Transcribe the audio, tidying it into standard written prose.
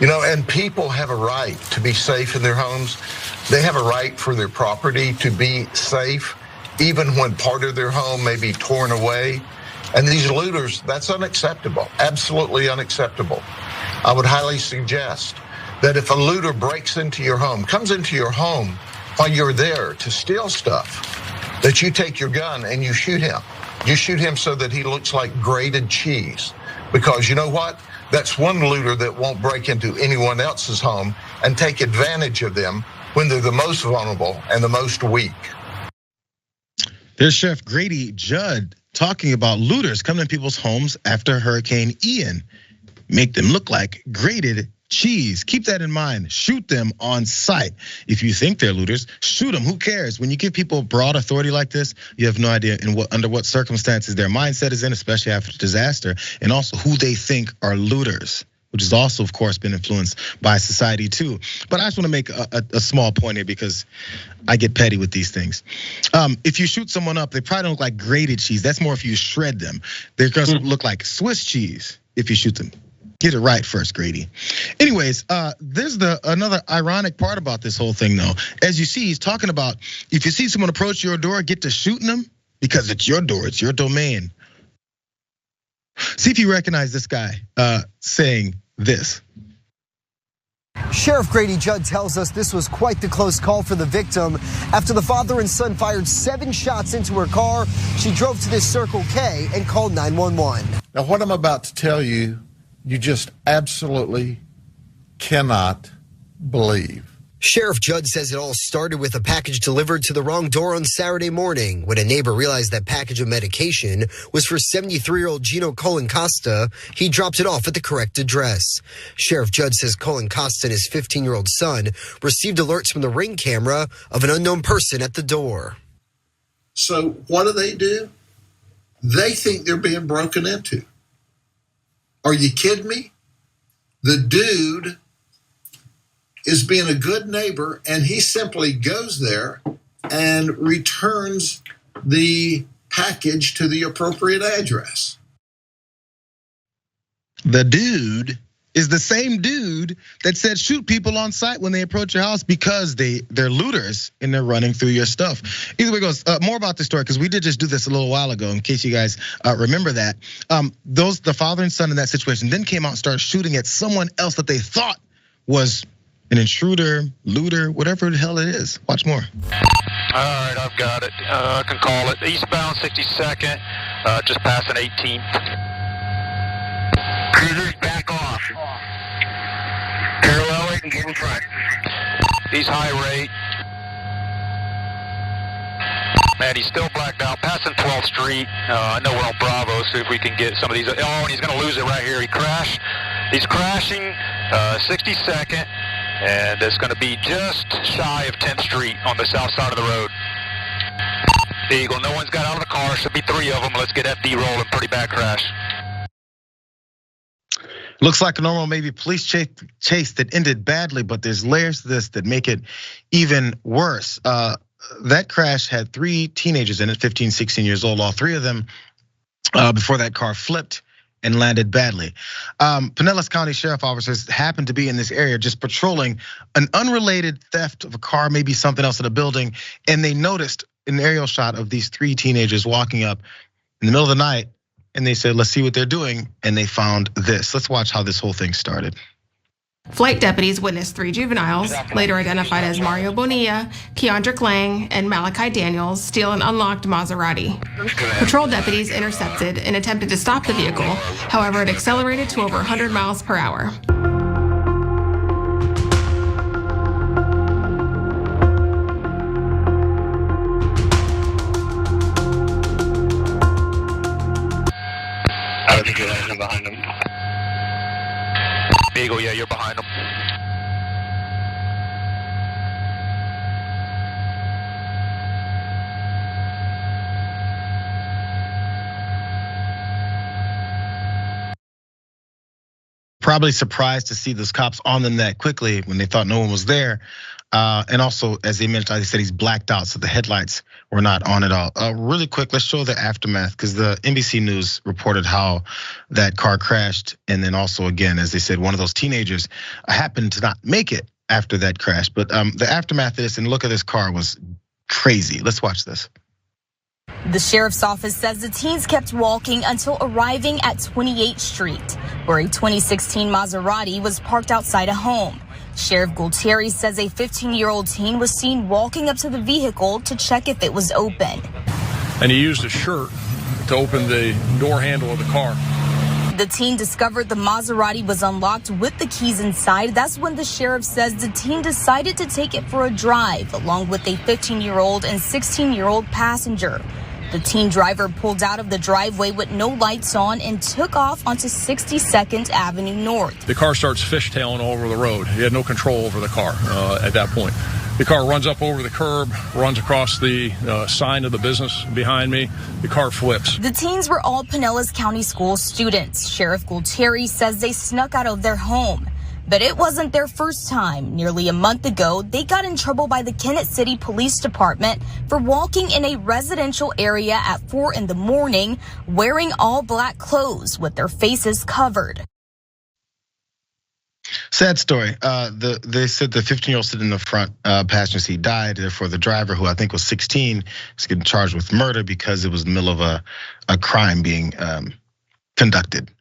And people have a right to be safe in their homes. They have a right for their property to be safe, even when part of their home may be torn away. And these looters, that's unacceptable, absolutely unacceptable. I would highly suggest that if a looter breaks into your home, comes into your home while you're there to steal stuff, that you take your gun and you shoot him. You shoot him so that he looks like grated cheese. Because you know what? That's one looter that won't break into anyone else's home and take advantage of them when they're the most vulnerable and the most weak. There's Chef Grady Judd talking about looters coming in people's homes after Hurricane Ian. Make them look like grated cheese. Keep that in mind. Shoot them on sight. If you think they're looters, shoot them. Who cares? When you give people broad authority like this, you have no idea under what circumstances their mindset is in, especially after disaster, and also who they think are looters, which has also, of course, been influenced by society too. But I just want to make a small point here because I get petty with these things. If you shoot someone up, they probably don't look like grated cheese. That's more if you shred them. They're gonna look like Swiss cheese if you shoot them. Get it right first, Grady. Anyways, there's another ironic part about this whole thing though. As you see, he's talking about if you see someone approach your door, get to shooting them because it's your door, it's your domain. See if you recognize this guy saying this. Sheriff Grady Judd tells us this was quite the close call for the victim. After the father and son fired 7 shots into her car, she drove to this Circle K and called 911. Now, what I'm about to tell you, you just absolutely cannot believe. Sheriff Judd says it all started with a package delivered to the wrong door on Saturday morning when a neighbor realized that package of medication was for 73-year-old Gino Costa. He dropped it off at the correct address. Sheriff Judd says Costa and his 15-year-old son received alerts from the Ring camera of an unknown person at the door. So what do? They think they're being broken into. Are you kidding me? The dude is being a good neighbor, and he simply goes there and returns the package to the appropriate address. The dude is the same dude that said shoot people on sight when they approach your house because they're looters and they're running through your stuff. Either way it goes, more about this story, because we did just do this a little while ago, in case you guys remember that. The father and son in that situation then came out and started shooting at someone else that they thought was an intruder, looter, whatever the hell it is. Watch more. All right, I've got it. I can call it. Eastbound 62nd, just passing 18th. Cruisers, back off. Parallel it and get in front. He's high rate. Man, he's still blacked out, passing 12th Street. I know we're on Bravo, so if we can get some of these. Oh, and he's gonna lose it right here. He's crashing 62nd, and it's gonna be just shy of 10th Street on the south side of the road. Eagle, no one's got out of the car, should be 3 of them. Let's get FD rolling, pretty bad crash. Looks like a normal maybe police chase that ended badly, but there's layers to this that make it even worse. That crash had 3 teenagers in it, 15, 16 years old, all 3 of them before that car flipped and landed badly. Pinellas County Sheriff officers happened to be in this area just patrolling an unrelated theft of a car, maybe something else in a building, and they noticed an aerial shot of these 3 teenagers walking up in the middle of the night. And they said, let's see what they're doing. And they found this. Let's watch how this whole thing started. Flight deputies witnessed 3 juveniles, later identified as Mario Bonilla, Keandrick Lang, and Malachi Daniels, steal an unlocked Maserati. Patrol deputies intercepted and attempted to stop the vehicle. However, it accelerated to over 100 miles per hour. I don't think you're landing behind them. Eagle, yeah, you're behind them. probably surprised to see those cops on them that quickly when they thought no one was there. And also, as they mentioned, like I said, he's blacked out, so the headlights were not on at all. Really quick, let's show the aftermath, because the NBC News reported how that car crashed. And then also, again, as they said, one of those teenagers happened to not make it after that crash. But the aftermath of this, and look at this car, was crazy. Let's watch this. The sheriff's office says the teens kept walking until arriving at 28th Street, where a 2016 Maserati was parked outside a home. Sheriff Gualtieri says a 15-year-old teen was seen walking up to the vehicle to check if it was open. And he used a shirt to open the door handle of the car. The teen discovered the Maserati was unlocked with the keys inside. That's when the sheriff says the teen decided to take it for a drive, along with a 15-year-old and 16-year-old passenger. The teen driver pulled out of the driveway with no lights on and took off onto 62nd Avenue North. The car starts fishtailing over the road. He had no control over the car at that point. The car runs up over the curb, runs across the sign of the business behind me. The car flips. The teens were all Pinellas County School students. Sheriff Gualtieri says they snuck out of their home. But it wasn't their first time. Nearly a month ago, they got in trouble by the Kennett City Police Department for walking in a residential area at 4 in the morning, wearing all black clothes with their faces covered. Sad story. They said the 15-year-old sitting in the front passenger seat died. Therefore, the driver, who I think was 16, is getting charged with murder because it was in the middle of a crime being conducted.